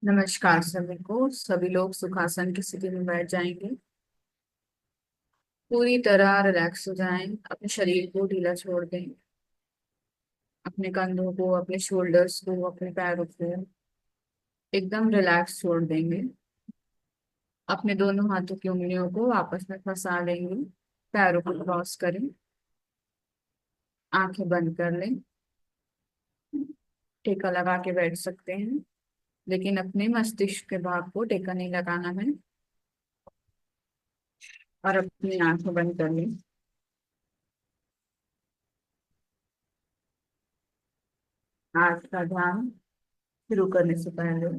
नमस्कार सभी को। सभी लोग सुखासन की स्थिति में बैठ जाएंगे। पूरी तरह रिलैक्स हो जाएं। अपने शरीर को ढीला छोड़ दें। अपने कंधों को, अपने शोल्डर्स को, अपने पैरों को एकदम रिलैक्स छोड़ देंगे। अपने दोनों हाथों की उंगलियों को आपस में फंसा लेंगे। पैरों को क्रॉस करें। आंखें बंद कर लें। टेका लगा के बैठ सकते हैं, लेकिन अपने मस्तिष्क के भाग को टेका नहीं लगाना है। और अपनी आंखें बंद कर लें। आज का ध्यान शुरू करने से पहले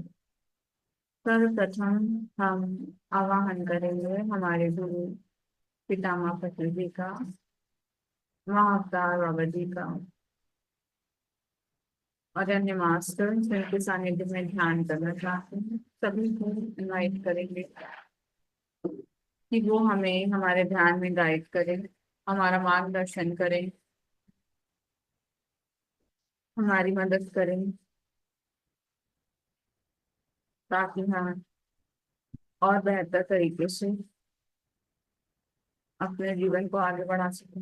सर्वप्रथम हम आवाहन करेंगे हमारे गुरु पितामह पति जी का, महाअवतार बाबा जी का और अन्य मास्टर जिनके सानिध्य में ध्यान करना चाहते हैं, सभी को इनवाइट करेंगे कि वो हमें हमारे ध्यान में गाइड करें, हमारा मार्गदर्शन करें, हमारी मदद करें, ताकि हम और बेहतर तरीके से अपने जीवन को आगे बढ़ा सकें।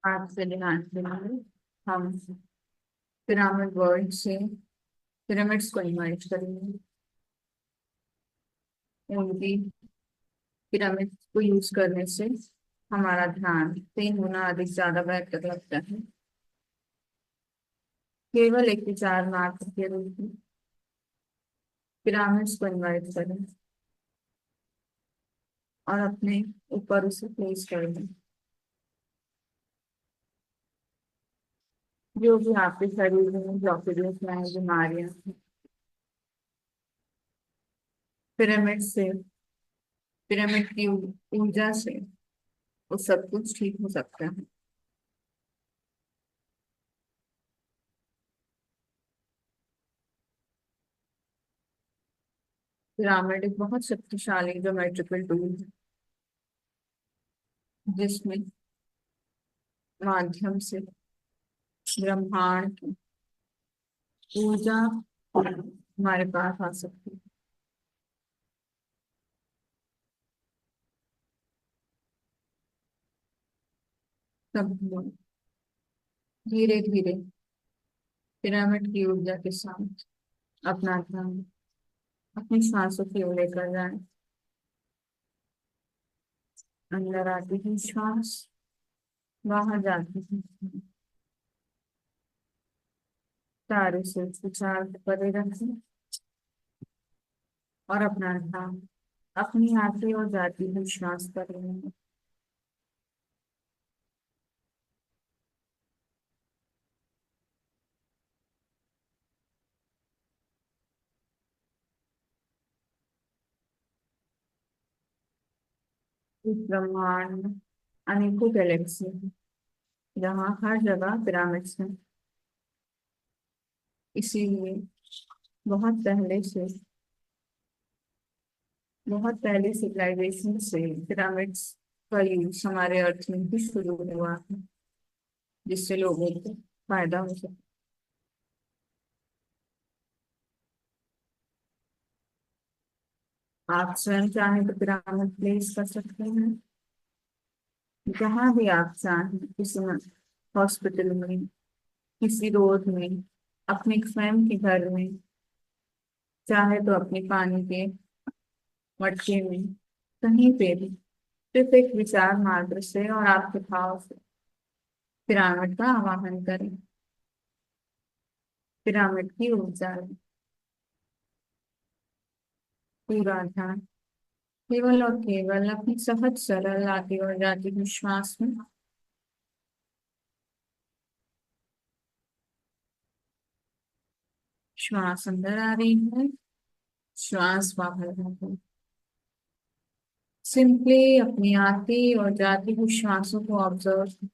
आज से ध्यान के लिए हम पिरामिड वर्ड से पिरामिड्स को इन्वाइट करेंगे। उनकी पिरामिड को यूज करने से हमारा ध्यान 3 गुना अधिक ज्यादा बेहतर लगता है। केवल एक विचार मात्र के रूप में पिरामिड्स को इन्वाइट करें और अपने ऊपर उसे प्लेस कर दें। जो भी आपके शरीर में ब्लॉकेजेस हैं, बीमारियां हैं, पिरामिड से, पिरामिड की ऊर्जा से वो सब कुछ ठीक हो सकता है। पिरामिड एक बहुत शक्तिशाली ज्योमेट्रिकल टूल है, जिसमें माध्यम से ब्रह्मांड की ऊर्जा हमारे पास आ सकती है। तब हम धीरे धीरे पिरामिड की ऊर्जा के साथ अपना ध्यान अपनी सांसों की ओर लेकर जाएं। अंदर आती है श्वास, बाहर जाती है। सारे से विचार परे रखें और अपना ध्यान अपनी आती और जाती हुई श्वास पर लें। इस ब्रह्मांड में अनेकों गैलेक्सी हैं, जहाँ हर जगह पिरामिड्स हैं। इसीलिए बहुत पहले से बहुत पहले सिविलाइजेशन से पिरामिड्स का यूज हमारे अर्थ में भी शुरू हुआ है, जिससे लोगों को फायदा हो सके। आप स्वयं चाहें तो पिरामिड प्लेस कर सकते हैं जहां भी आप चाहें, किसी हॉस्पिटल में, किसी रोड में, अपने स्वयं के घर में, चाहे तो अपने पानी के मटके में, कहीं पे भी सिर्फ एक विचार मात्र से और आपके भाव से पिरामिड का आवाहन करें। पिरामिड की ऊर्जा लें। पूरा ध्यान केवल और केवल अपनी सहज सरल आती और जाती हुई श्वास में। श्वास अंदर आ रही है, श्वास बाहर आ रही है। सिंपली अपनी आती और जाती हुई श्वासों को ऑब्जर्व।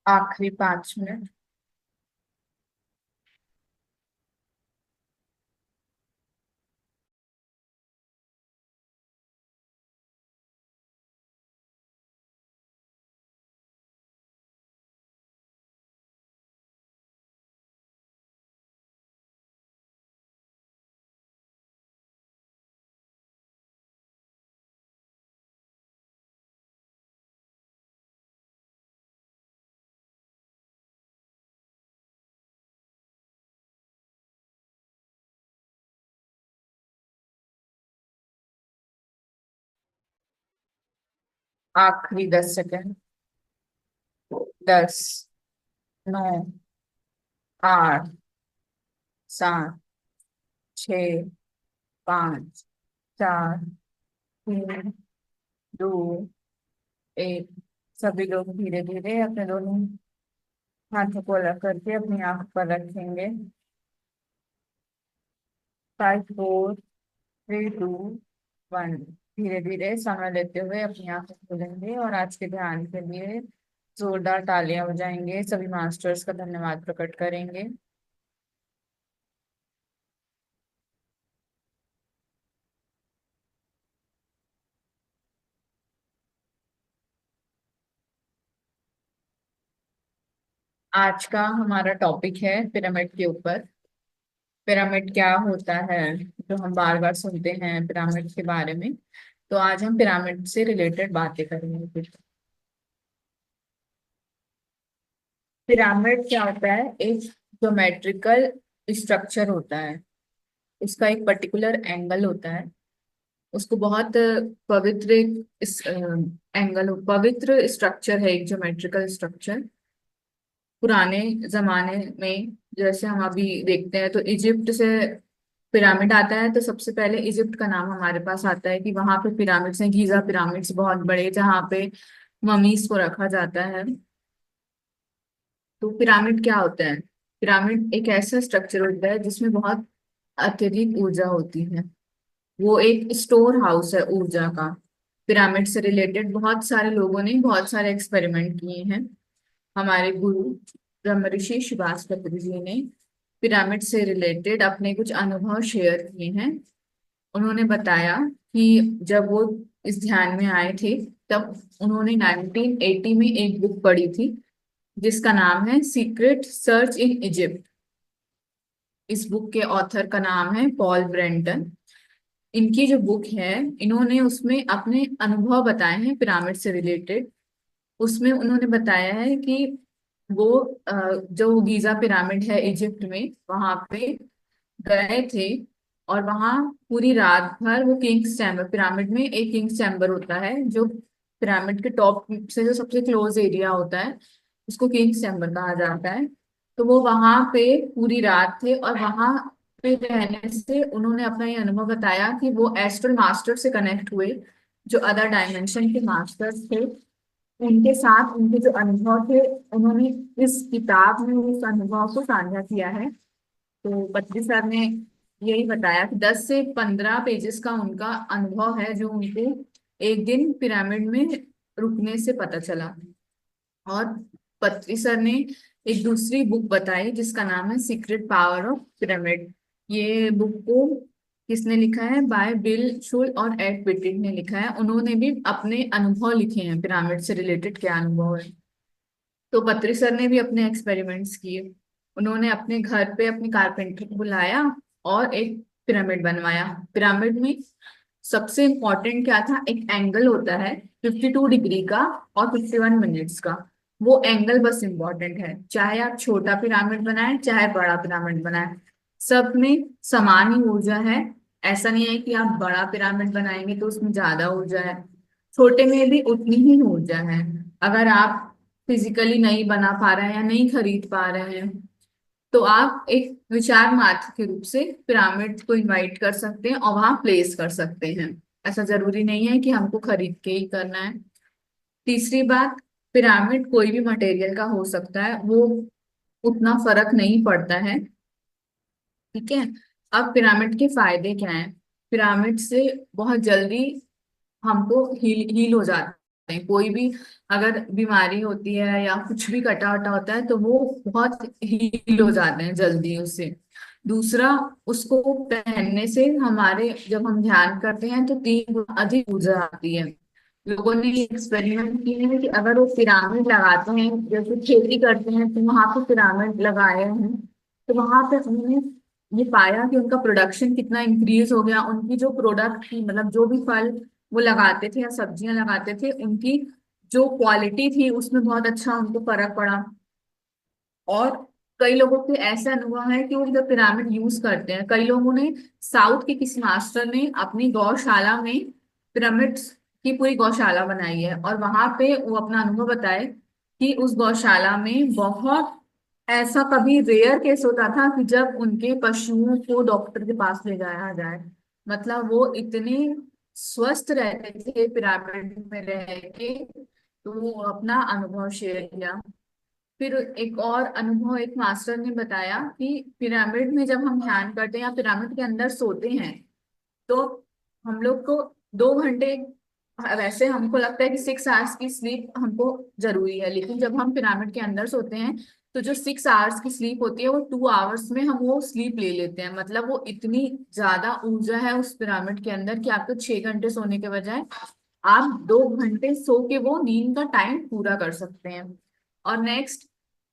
आखिरी 5 मिनट। आखिरी 10 सेकंड। 10, 9, 8, 7, 6, 5, 4, 3, 2, 1। सभी लोग धीरे धीरे अपने दोनों हाथों को अलग करके अपनी आंख पर रखेंगे। 5, 4, 3, 2, 1। धीरे धीरे समय लेते हुए अपनी आंखें खोलेंगे और आज के ध्यान के लिए जोरदार तालियां बजाएंगे। सभी मास्टर्स का धन्यवाद प्रकट करेंगे। आज का हमारा टॉपिक है पिरामिड के ऊपर। पिरामिड क्या होता है, जो हम बार बार सुनते हैं पिरामिड के बारे में। तो आज हम पिरामिड से रिलेटेड बातें करेंगे कुछ। पिरामिड क्या होता है? एक ज्योमेट्रिकल स्ट्रक्चर होता है। उसका एक पर्टिकुलर एंगल होता है। उसको बहुत पवित्र एंगल पवित्र स्ट्रक्चर है, एक ज्योमेट्रिकल स्ट्रक्चर। पुराने जमाने में जैसे हम अभी देखते हैं तो इजिप्ट से पिरामिड आता है, तो सबसे पहले इजिप्ट का नाम हमारे पास आता है कि वहां पे पिरामिड्स हैं, गीजा पिरामिड्स बहुत बड़े, जहाँ पे ममीज को रखा जाता है। तो पिरामिड क्या होता है? पिरामिड एक ऐसा स्ट्रक्चर होता है जिसमें बहुत अत्यधिक ऊर्जा होती है। वो एक स्टोर हाउस है ऊर्जा का। पिरामिड से रिलेटेड बहुत सारे लोगों ने बहुत सारे एक्सपेरिमेंट किए हैं। हमारे गुरु ब्रह्म ऋषि सुभाष पत्री जी ने पिरामिड से रिलेटेड अपने कुछ अनुभव शेयर किए हैं। उन्होंने बताया कि जब वो इस ध्यान में आए थे, तब उन्होंने 1980 में एक बुक पढ़ी थी जिसका नाम है सीक्रेट सर्च इन इजिप्ट। इस बुक के ऑथर का नाम है पॉल ब्रेंटन। इनकी जो बुक है, इन्होंने उसमें अपने अनुभव बताए हैं पिरामिड से रिलेटेड। उसमें उन्होंने बताया है कि वो जो गीजा पिरामिड है इजिप्ट में, वहां पे गए थे। और वहां पूरी रात भर वो किंग्स चैम्बर, पिरामिड में एक किंग्स चैम्बर होता है जो पिरामिड के टॉप से जो सबसे क्लोज एरिया होता है, उसको किंग्स चैम्बर कहा जाता है। तो वो वहां पे पूरी रात थे और वहां पे रहने से उन्होंने अपना ये अनुभव बताया कि वो एस्ट्रल मास्टर से कनेक्ट हुए, जो अदर डायमेंशन के मास्टर्स थे। उनके साथ उनके जो अनुभव थे, उन्होंने इस किताब में उस अनुभव को साझा किया है। तो पत्री सर ने यही बताया कि 10 से 15 पेजेस का उनका अनुभव है, जो उनको एक दिन पिरामिड में रुकने से पता चला। और पत्री सर ने एक दूसरी बुक बताई जिसका नाम है सीक्रेट पावर ऑफ पिरामिड। ये बुक को किसने लिखा है? बाय बिल शुल और एड पिटिट ने लिखा है। उन्होंने भी अपने अनुभव लिखे हैं, पिरामिड से रिलेटेड क्या अनुभव है। तो पत्री सर ने भी अपने एक्सपेरिमेंट्स किए। उन्होंने अपने घर पे अपने कारपेंटर को बुलाया और एक पिरामिड बनवाया। पिरामिड में सबसे इम्पोर्टेंट क्या था? एक एंगल होता है 52 डिग्री का और 51 मिनट्स का। वो एंगल बस इम्पोर्टेंट है, चाहे आप छोटा पिरामिड बनाए चाहे बड़ा पिरामिड बनाए, सब में समान ही ऊर्जा है। ऐसा नहीं है कि आप बड़ा पिरामिड बनाएंगे तो उसमें ज्यादा ऊर्जा है, छोटे में भी उतनी ही ऊर्जा है। अगर आप फिजिकली नहीं बना पा रहे हैं या नहीं खरीद पा रहे हैं, तो आप एक विचार मात्र के रूप से पिरामिड को इनवाइट कर सकते हैं और वहां प्लेस कर सकते हैं। ऐसा जरूरी नहीं है कि हमको खरीद के ही करना है। तीसरी बात, पिरामिड कोई भी मटेरियल का हो सकता है, वो उतना फर्क नहीं पड़ता है। ठीक है। अब पिरामिड के फायदे क्या हैं? पिरामिड से बहुत जल्दी हमको हील हील हो जाता हैं। कोई भी अगर बीमारी होती है या कुछ भी कटा वटा होता है तो वो बहुत हील हो जाते हैं जल्दी उससे। दूसरा, उसको पहनने से हमारे जब हम ध्यान करते हैं तो 3 गुना अधिक ऊर्जा आती है। लोगों ने एक्सपेरिमेंट किए हैं कि अगर वो पिरामिड लगाते हैं, जैसे खेती करते हैं तो वहां पे पिरामिड लगाए हैं, तो वहां पे उन्होंने ये पाया कि उनका प्रोडक्शन कितना इंक्रीज हो गया। उनकी जो प्रोडक्ट थी, मतलब जो भी फल वो लगाते थे या सब्जियां लगाते थे, उनकी जो क्वालिटी थी उसमें बहुत अच्छा उनको फर्क पड़ा। और कई लोगों के ऐसे अनुभव है कि वो जब पिरामिड यूज करते हैं, कई लोगों ने, साउथ के किसी मास्टर ने अपनी गौशाला में पिरामिड की पूरी गौशाला बनाई है, और वहां पे वो अपना अनुभव बताए कि उस गौशाला में बहुत, ऐसा कभी रेयर केस होता था कि जब उनके पशुओं को डॉक्टर के पास ले जाया जाए। मतलब वो इतने स्वस्थ रहते थे पिरामिड में रह के। तो वो अपना अनुभव शेयर किया। फिर एक और अनुभव एक मास्टर ने बताया कि पिरामिड में जब हम ध्यान करते हैं या पिरामिड के अंदर सोते हैं, तो हम लोग को 2 घंटे, वैसे हमको लगता है कि 6 आवर्स की स्लीप हमको जरूरी है, लेकिन जब हम पिरामिड के अंदर सोते हैं तो जो 6 आवर्स की स्लीप होती है वो 2 आवर्स में हम वो स्लीप ले लेते हैं। मतलब वो इतनी ज्यादा ऊर्जा है उस पिरामिड के अंदर कि आपको 6 घंटे सोने के बजाय आप 2 घंटे सो के वो नींद का टाइम पूरा कर सकते हैं। और नेक्स्ट,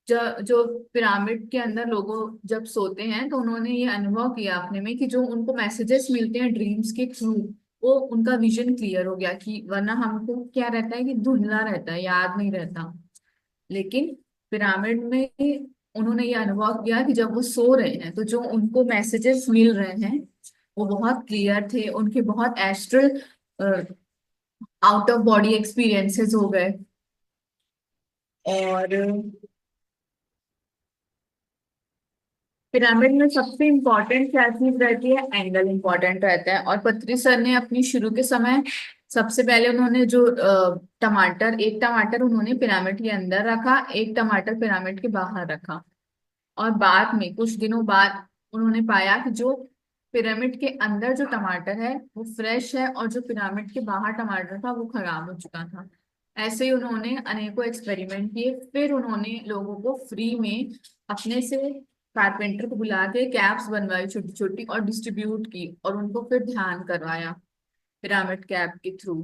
जो जो पिरामिड के अंदर लोगों जब सोते हैं तो उन्होंने ये अनुभव किया अपने में कि जो उनको मैसेजेस मिलते हैं ड्रीम्स के थ्रू, वो उनका विजन क्लियर हो गया। कि वरना हमको क्या रहता है कि धुंधला रहता है, याद नहीं रहता। लेकिन पिरामिड में उन्होंने ये अनुभव किया कि जब वो सो रहे हैं तो जो उनको मैसेजेस मिल रहे हैं वो बहुत क्लियर थे, उनके बहुत astral, out of body experiences हो गए। और पिरामिड में सबसे इम्पोर्टेंट क्या चीज रहती है? एंगल इम्पोर्टेंट रहता है। और पत्री सर ने अपनी शुरू के समय सबसे पहले उन्होंने जो टमाटर, एक टमाटर उन्होंने पिरामिड के अंदर रखा, एक टमाटर पिरामिड के बाहर रखा। और बाद में कुछ दिनों बाद उन्होंने पाया कि जो पिरामिड के अंदर जो टमाटर है वो फ्रेश है, और जो पिरामिड के बाहर टमाटर था वो खराब हो चुका था। ऐसे ही उन्होंने अनेकों एक्सपेरिमेंट किए। फिर उन्होंने लोगों को फ्री में अपने से कारपेंटर को बुला के कैप्स बनवाई छोटी छोटी और डिस्ट्रीब्यूट की, और उनको फिर ध्यान करवाया पिरामिड कैप के थ्रू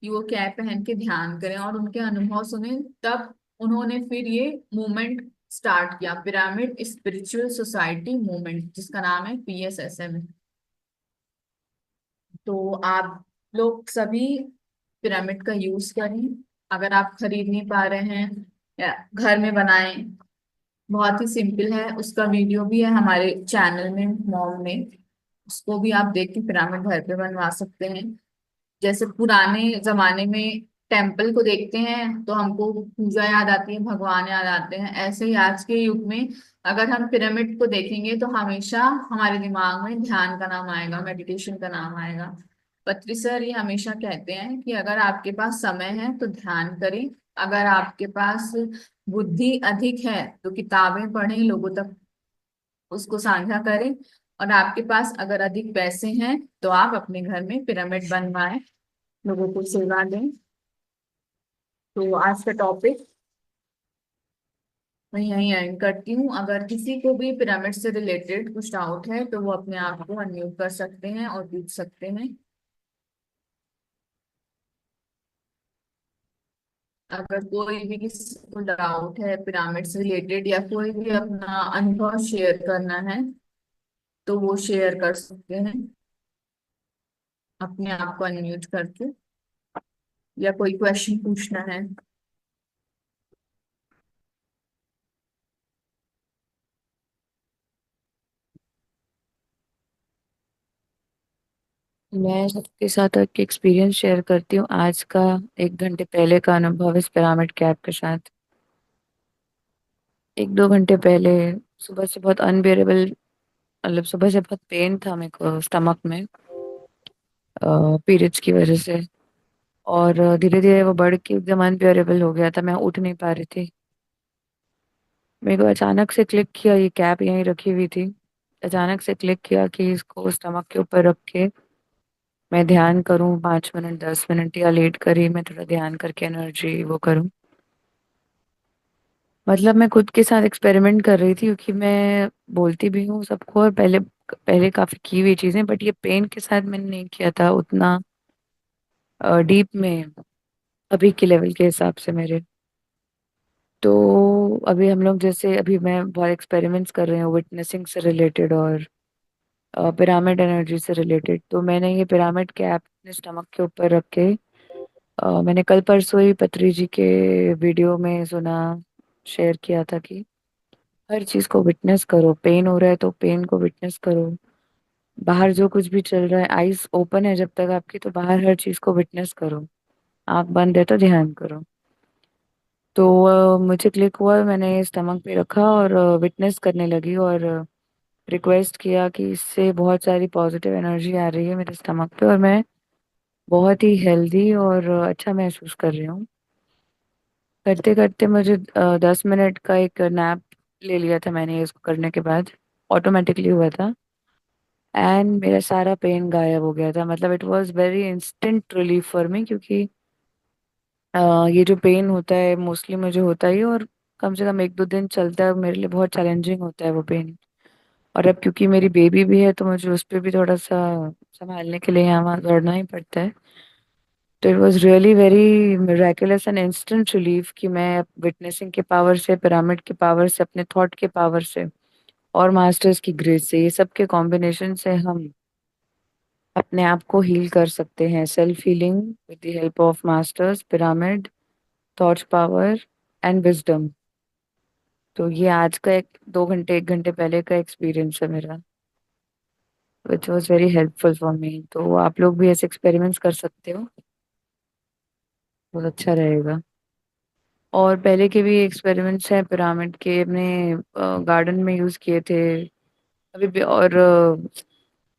कि वो कैप पहन के ध्यान करें और उनके अनुभव सुने। तब उन्होंने फिर ये मूवमेंट स्टार्ट किया, पिरामिड स्पिरिचुअल सोसाइटी मूवमेंट, जिसका नाम है PSSM। तो आप लोग सभी पिरामिड का यूज करें। अगर आप खरीद नहीं पा रहे हैं या घर में बनाएं, बहुत ही सिंपल है। उसका वीडियो भी है हमारे चैनल में, मॉम में। उसको भी आप देख के पिरामिड घर पे बनवा सकते हैं। जैसे पुराने जमाने में टेम्पल को देखते हैं तो हमको पूजा याद आती है, भगवान याद आते हैं, ऐसे ही आज के युग में अगर हम पिरामिड को देखेंगे तो हमेशा हमारे दिमाग में ध्यान का नाम आएगा, मेडिटेशन का नाम आएगा। पत्री सर ये हमेशा कहते हैं कि अगर आपके पास समय है तो ध्यान करें, अगर आपके पास बुद्धि अधिक है तो किताबें पढ़ें, लोगों तक उसको साझा करें, और आपके पास अगर अधिक पैसे हैं तो आप अपने घर में पिरामिड बनवाएं, लोगों को सेवा दें। तो आज का टॉपिक मैं यहीं एंड करती हूँ। अगर किसी को भी पिरामिड से रिलेटेड कुछ डाउट है तो वो अपने आप को अनम्यूट कर सकते हैं और पूछ सकते हैं। अगर कोई भी किसी को डाउट है पिरामिड से रिलेटेड या कोई भी अपना अनुभव शेयर करना है तो वो शेयर कर सकते हैं अपने आप को अनम्यूट करके, या कोई क्वेश्चन पूछना है। मैं सबके साथ एक एक्सपीरियंस शेयर करती हूँ आज का। 1 घंटे पहले का अनुभव इस पिरामिड कैप के साथ। 1-2 घंटे पहले सुबह से बहुत अनबियरेबल, मतलब सुबह से बहुत पेन था मेरे को स्टमक में, पीरियड्स की वजह से। और धीरे धीरे वो बढ़ के एकदम अनबियरेबल हो गया था, मैं उठ नहीं पा रही थी। मेरे को अचानक से क्लिक किया, ये कैप यहीं रखी हुई थी, अचानक से क्लिक किया कि इसको स्टमक के ऊपर रख के मैं ध्यान करूं 5 मिनट 10 मिनट या लेट कर ही मैं थोड़ा ध्यान करके एनर्जी वो करूं। मतलब मैं खुद के साथ एक्सपेरिमेंट कर रही थी क्योंकि मैं बोलती भी हूँ सबको, और पहले पहले काफी की हुई चीजें, बट ये पेन के साथ मैंने नहीं किया था उतना डीप में, अभी के लेवल के हिसाब से मेरे। तो अभी हम लोग जैसे अभी मैं बहुत एक्सपेरिमेंट्स कर रही हूँ विटनेसिंग से रिलेटेड और पिरामिड एनर्जी से रिलेटेड। तो मैंने ये पिरामिड कैप अपने स्टमक के ऊपर रख के मैंने कल परसों ही पत्री जी के वीडियो में सुना, शेयर किया था कि हर चीज को विटनेस करो, पेन हो रहा है तो पेन को विटनेस करो, बाहर जो कुछ भी चल रहा है आईज ओपन है जब तक आपकी, तो बाहर हर चीज को विटनेस करो, आंख बंद है तो ध्यान करो। तो मुझे क्लिक हुआ, मैंने स्टमक पे रखा और विटनेस करने लगी और रिक्वेस्ट किया कि इससे बहुत सारी पॉजिटिव एनर्जी आ रही है मेरे स्टमक पे और मैं बहुत ही हेल्दी और अच्छा महसूस कर रही हूँ। करते करते मुझे 10 मिनट का एक नैप ले लिया था मैंने इसको करने के बाद, ऑटोमेटिकली हुआ था। एंड मेरा सारा पेन गायब हो गया था, मतलब it was very instant relief for me, क्योंकि ये जो पेन होता है मोस्टली मुझे होता ही है और कम से कम 1-2 दिन चलता है, मेरे लिए बहुत चैलेंजिंग होता है वो पेन। और अब क्योंकि मेरी बेबी भी है तो मुझे उस पर भी थोड़ा सा संभालने के लिए यहाँ वहाँ दौड़ना ही पड़ता है। तो it was really very miraculous and instant relief कि मैं विटनेसिंग के पावर से, पिरामिड के पावर से, अपने थॉट के पावर से और मास्टर्स की ग्रेस से, ये सब के कॉम्बिनेशन से हम अपने आप को हील कर सकते हैं। Self healing with the help of masters, pyramid, thought power and wisdom. तो ये आज का 1 घंटे 1 घंटे पहले का एक्सपीरियंस है मेरा, which was very helpful for me. तो आप लोग भी ऐसे एक्सपेरिमेंट्स कर सकते हो, बहुत अच्छा रहेगा। और पहले के भी एक्सपेरिमेंट्स हैं पिरामिड के, अपने गार्डन में यूज किए थे अभी भी। और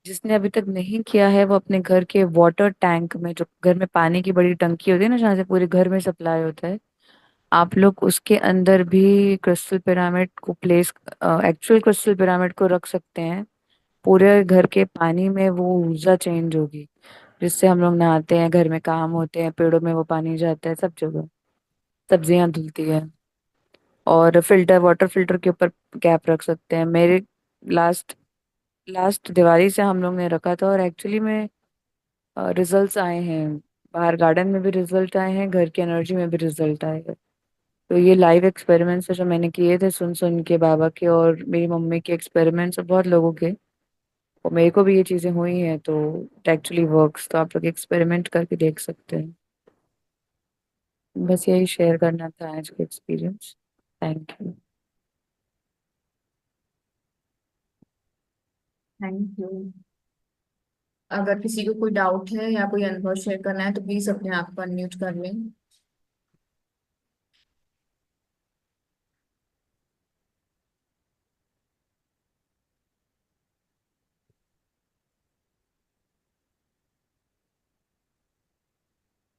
जिसने अभी तक नहीं किया है वो अपने घर के वाटर टैंक में, जो घर में पानी की बड़ी टंकी होती है ना जहाँ से पूरे घर में सप्लाई होता है, आप लोग उसके अंदर भी क्रिस्टल पिरामिड को प्लेस, एक्चुअल क्रिस्टल पिरामिड को रख सकते हैं। पूरे घर के पानी में वो ऊर्जा चेंज होगी, जिससे हम लोग नहाते हैं, घर में काम होते हैं, पेड़ों में वो पानी जाता है, सब जगह सब्जियां धुलती है। और फिल्टर, वाटर फिल्टर के ऊपर कैप रख सकते हैं। मेरे लास्ट लास्ट दिवाली से हम लोग ने रखा था और एक्चुअली में रिजल्ट्स आए हैं, बाहर गार्डन में भी रिजल्ट आए हैं, घर की एनर्जी में भी रिजल्ट आए हैं। तो ये लाइव एक्सपेरिमेंट्स है जो मैंने किए थे सुन सुन के, बाबा के और मेरी मम्मी के एक्सपेरिमेंट्स और बहुत लोगों के, और मेरे को भी ये चीजें हुई हैं, तो इट एक्चुअली वर्क्स। तो आप लोग एक्सपेरिमेंट करके देख सकते हैं। बस यही शेयर करना था आज का experience. Thank you. Thank you. अगर किसी को कोई डाउट है या कोई अनुभव शेयर करना है तो प्लीज अपने आप को अनम्यूट कर लें।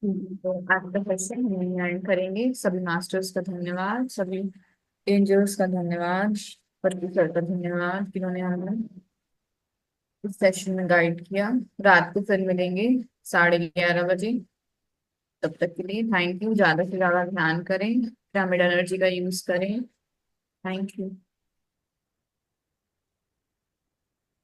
तो आज का सेशन हम एंड करेंगे। सभी मास्टर्स का धन्यवाद, सभी एंजल्स का धन्यवाद, पृथ्वी सर का धन्यवाद जिन्होंने हमें इस सेशन में गाइड किया। रात को फिर मिलेंगे 11:30 बजे। तब तक के लिए थैंक यू। ज्यादा से ज्यादा ध्यान करें, पिरामिड एनर्जी का यूज करें। Thank you.